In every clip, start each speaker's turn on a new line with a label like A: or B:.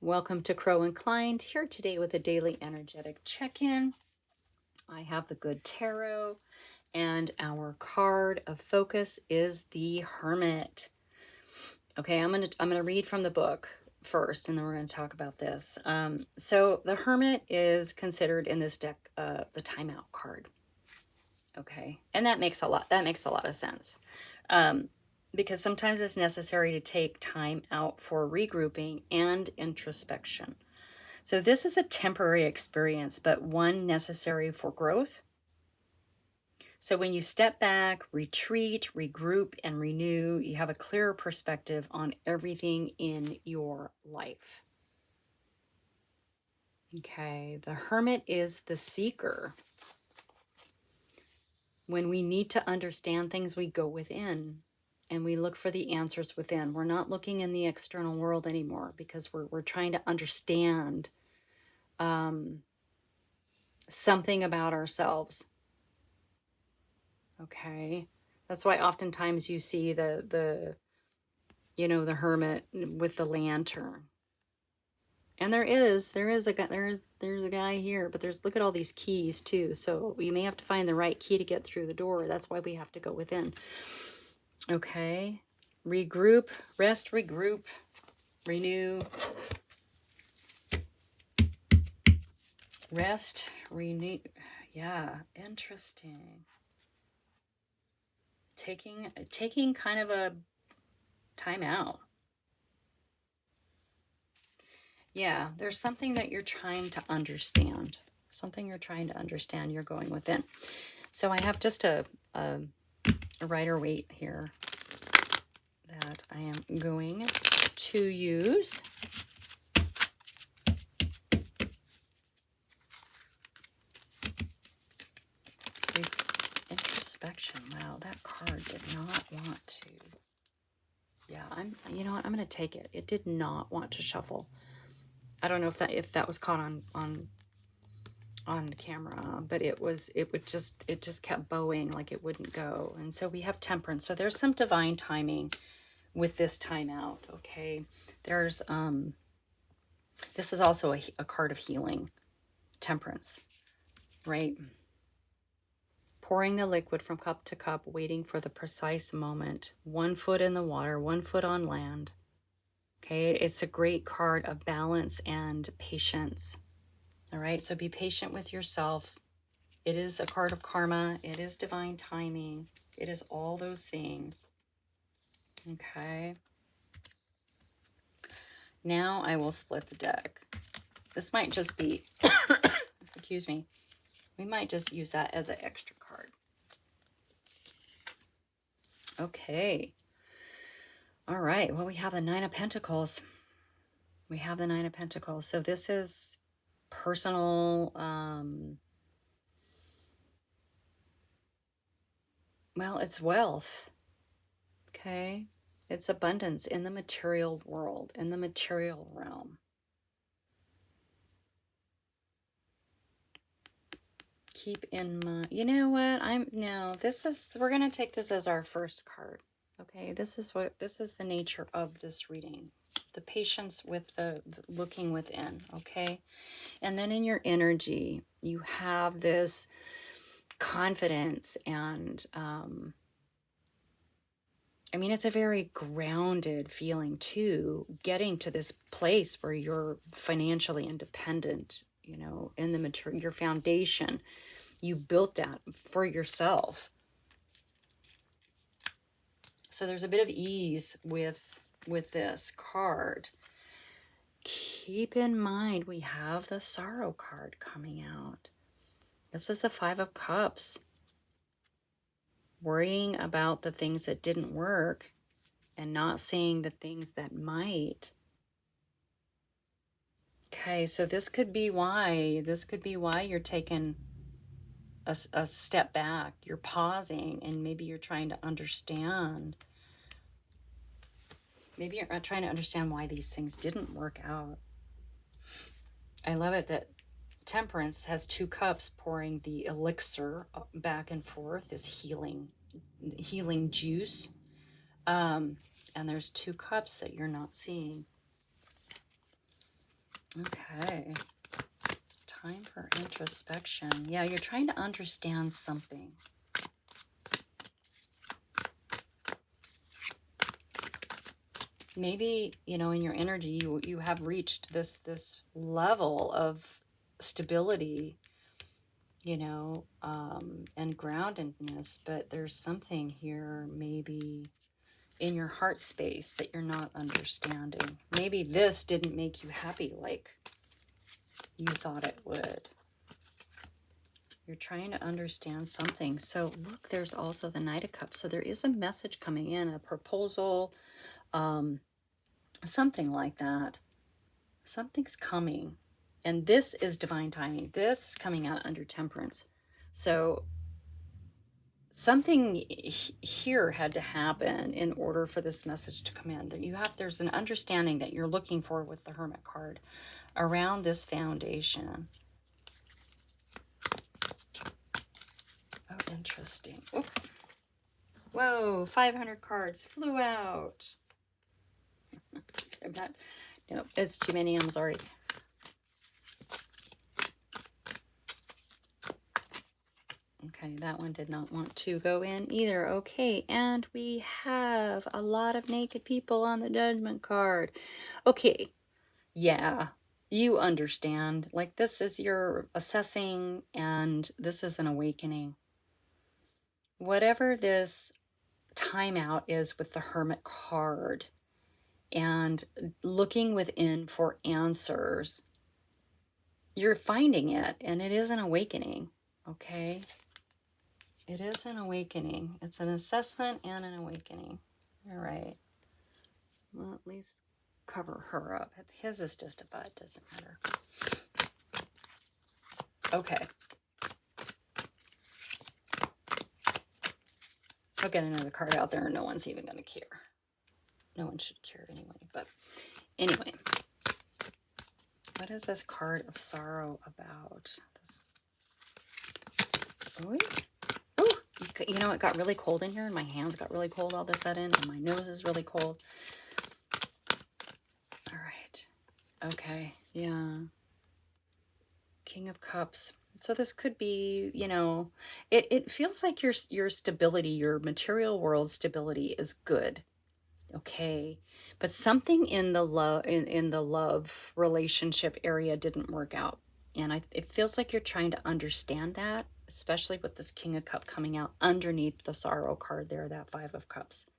A: Welcome to Crow Inclined, here today with a daily energetic check-in. I have the Good Tarot, and our card of focus is the Hermit. Okay, I'm gonna read from the book first, and then we're gonna talk about this. So the Hermit is considered in this deck the timeout card. Okay, and that makes a lot of sense. Because sometimes it's necessary to take time out for regrouping and introspection. So this is a temporary experience, but one necessary for growth. So when you step back, retreat, regroup, and renew, you have a clearer perspective on everything in your life. Okay, the Hermit is the seeker. When we need to understand things, we go within. And we look for the answers within. We're not looking in the external world anymore because we're trying to understand something about ourselves. Okay, that's why oftentimes you see the hermit with the lantern. And there's a guy here, but look at all these keys too. So you may have to find the right key to get through the door. That's why we have to go within. Okay. Regroup, rest, regroup, renew. Rest, renew. Yeah, interesting. Taking kind of a time out. Yeah, there's something that you're trying to understand. You're going within. So I have just a Rider-Waite here that I am going to use. Introspection. Wow, that card did not want to. Yeah, you know what? I'm going to take it. It did not want to shuffle. I don't know if that was caught on the camera, but it just kept bowing like it wouldn't go. And so we have Temperance. So there's some divine timing with this timeout. Okay, there's this is also a card of healing. Temperance, right? Pouring the liquid from cup to cup, waiting for the precise moment. 1 foot in the water, 1 foot on land. Okay, it's a great card of balance and patience. All right, so be patient with yourself. It is a card of karma. It is divine timing. It is all those things. Okay. Now I will split the deck. This might just be, excuse me, we might just use that as an extra card. Okay. All right. Well, we have the Nine of Pentacles. So this is personal, well, it's wealth. Okay. It's abundance in the material world, in the material realm. Keep in mind, you know what? We're going to take this as our first card. Okay. This is the nature of this reading. The patience with the looking within. Okay. And then in your energy, you have this confidence and, it's a very grounded feeling too, getting to this place where you're financially independent, in the your foundation. You built that for yourself. So there's a bit of ease with this card. Keep in mind, we have the Sorrow card coming out. This is the Five of Cups. Worrying about the things that didn't work and not seeing the things that might. Okay, so this could be why you're taking a step back. You're pausing, and maybe you're trying to understand. Maybe you're trying to understand why these things didn't work out. I love it that Temperance has 2 cups pouring the elixir back and forth, this healing juice. And there's 2 cups that you're not seeing. Okay. Time for introspection. Yeah, you're trying to understand something. Maybe, you know, in your energy, you have reached this level of stability, you know, and groundedness, but there's something here maybe in your heart space that you're not understanding. Maybe this didn't make you happy like you thought it would. You're trying to understand something. So look, there's also the Knight of Cups. So there is a message coming in, a proposal, something like that. Something's coming. And this is divine timing. This is coming out under Temperance. So something here had to happen in order for this message to come in. There's an understanding that you're looking for with the Hermit card around this foundation. Oh, interesting. Oh. Whoa, 500 cards flew out. Nope, it's too many. I'm sorry. Okay, that one did not want to go in either. Okay, and we have a lot of naked people on the Judgment card. Okay, yeah, you understand. Like, this is your assessing, and this is an awakening. Whatever this timeout is with the Hermit card and looking within for answers, you're finding it, and it is an awakening, okay? It is an awakening. It's an assessment and an awakening. All right. Well, at least cover her up. His is just a bud. Doesn't matter. Okay. I'll get another card out there and no one's even going to care. No one should care anyway. But anyway. What is this card of sorrow about? Ooh. You know, it got really cold in here and my hands got really cold all of a sudden and my nose is really cold. All right. Okay. Yeah. King of Cups. So this could be, you know, it feels like your stability, your material world stability is good. Okay. But something in the love relationship area didn't work out. And it feels like you're trying to understand that, especially with this King of Cups coming out underneath the sorrow card there, that Five of Cups.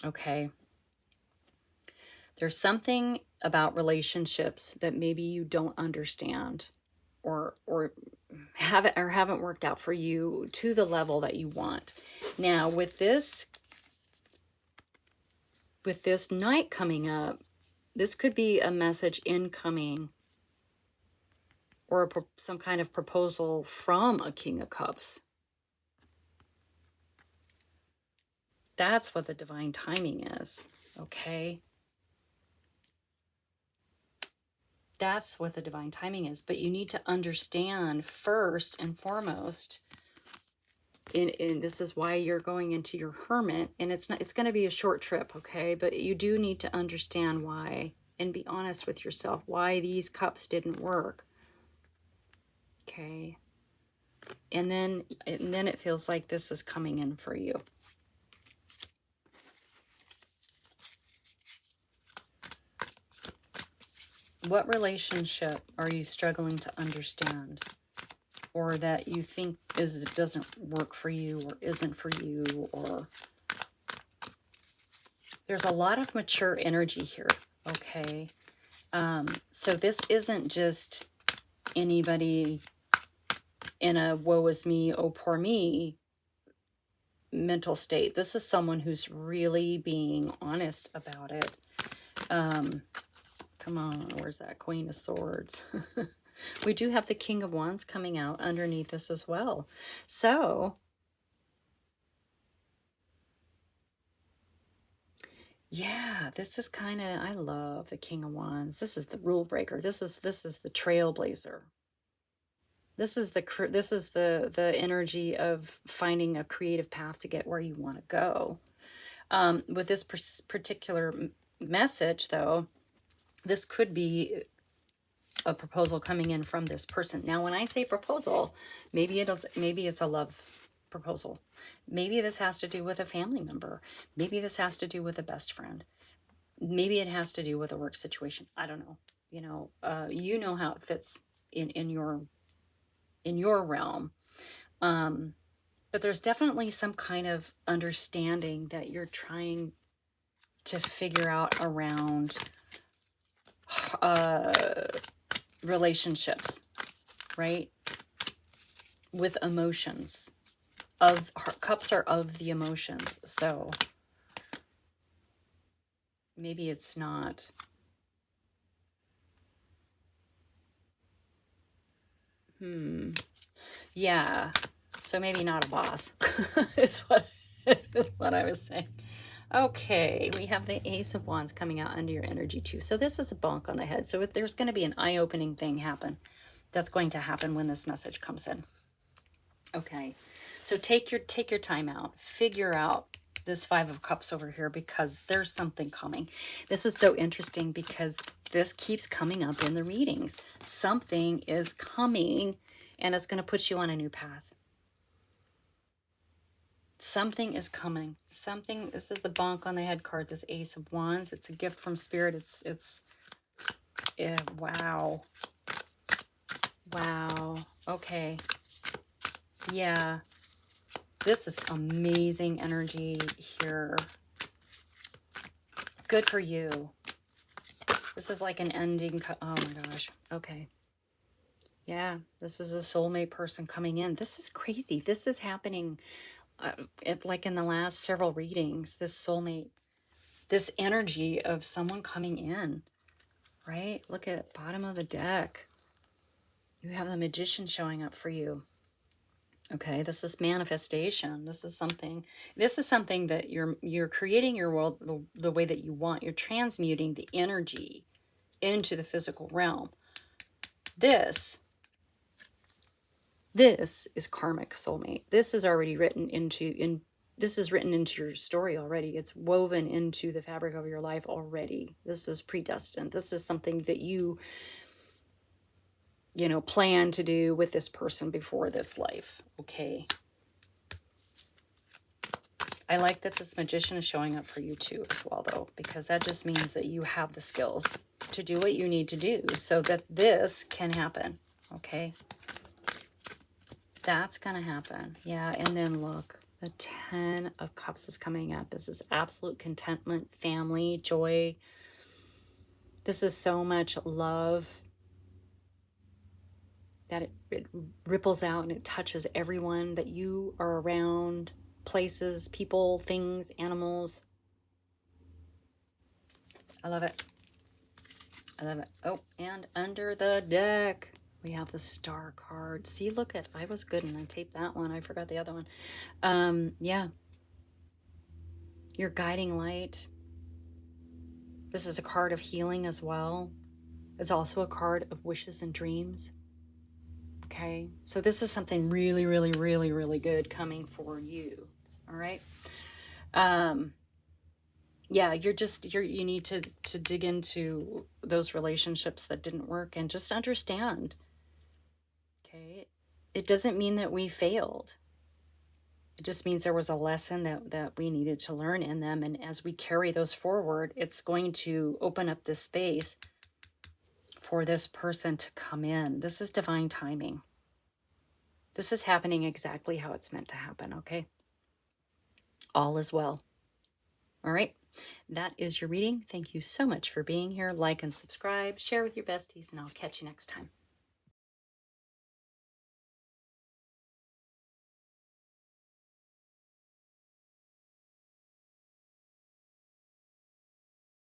A: Okay. There's something about relationships that maybe you don't understand or haven't worked out for you to the level that you want. Now, with this Knight coming up, this could be a message incoming or some kind of proposal from a King of Cups. That's what the divine timing is, okay? That's what the divine timing is. But you need to understand first and foremost, and this is why you're going into your hermit, and it's going to be a short trip, okay? But you do need to understand why and be honest with yourself why these cups didn't work. Okay. And then it feels like this is coming in for you. What relationship are you struggling to understand? Or that you think doesn't work for you or isn't for you, or there's a lot of mature energy here, okay? So this isn't just anybody in a woe is me, oh poor me mental state. This is someone who's really being honest about it. Come on, where's that Queen of Swords? We do have the King of Wands coming out underneath this as well. So, yeah, this is kind of, I love the King of Wands. This is the rule breaker. This is the trailblazer. This is the energy of finding a creative path to get where you want to go. With this particular message, though, this could be a proposal coming in from this person. Now, when I say proposal, maybe it's a love proposal. Maybe this has to do with a family member. Maybe this has to do with a best friend. Maybe it has to do with a work situation. I don't know. You know how it fits in your realm. But there's definitely some kind of understanding that you're trying to figure out around relationships, right? With emotions. Cups are of the emotions. So maybe it's not. Yeah. So maybe not a boss is what I was saying. Okay, we have the Ace of Wands coming out under your energy too. So this is a bonk on the head. So there's going to be an eye-opening thing happen. That's going to happen when this message comes in. Okay, so take your time out. Figure out this Five of Cups over here because there's something coming. This is so interesting because this keeps coming up in the readings. Something is coming and it's going to put you on a new path. Something is coming. Something, this is the bonk on the head card, this Ace of Wands. It's a gift from Spirit. Wow. Wow. Okay. Yeah. This is amazing energy here. Good for you. This is like an ending. Oh my gosh. Okay. Yeah. This is a soulmate person coming in. This is crazy. This is happening like in the last several readings, this soulmate, this energy of someone coming in, right? Look at bottom of the deck. You have the Magician showing up for you. Okay, this is manifestation. This is something that you're creating your world the way that you want. You're transmuting the energy into the physical realm. This is karmic soulmate. This is already written into this is written into your story already. It's woven into the fabric of your life already. This is predestined. This is something that you plan to do with this person before this life. Okay. I like that this Magician is showing up for you too as well, though, because that just means that you have the skills to do what you need to do so that this can happen. Okay. That's going to happen. Yeah. And then look, the 10 of Cups is coming up. This is absolute contentment, family, joy. This is so much love that it ripples out and it touches everyone that you are around, places, people, things, animals. I love it. I love it. Oh, and under the deck, we have the Star card. See, look at, I was good and I taped that one. I forgot the other one. Yeah. Your guiding light. This is a card of healing as well. It's also a card of wishes and dreams. Okay. So this is something really, really, really, really good coming for you. All right. Yeah, you need to dig into those relationships that didn't work and just understand. Okay. It doesn't mean that we failed. It just means there was a lesson that we needed to learn in them. And as we carry those forward, it's going to open up this space for this person to come in. This is divine timing. This is happening exactly how it's meant to happen, okay? All is well. All right. That is your reading. Thank you so much for being here. Like and subscribe. Share with your besties, and I'll catch you next time.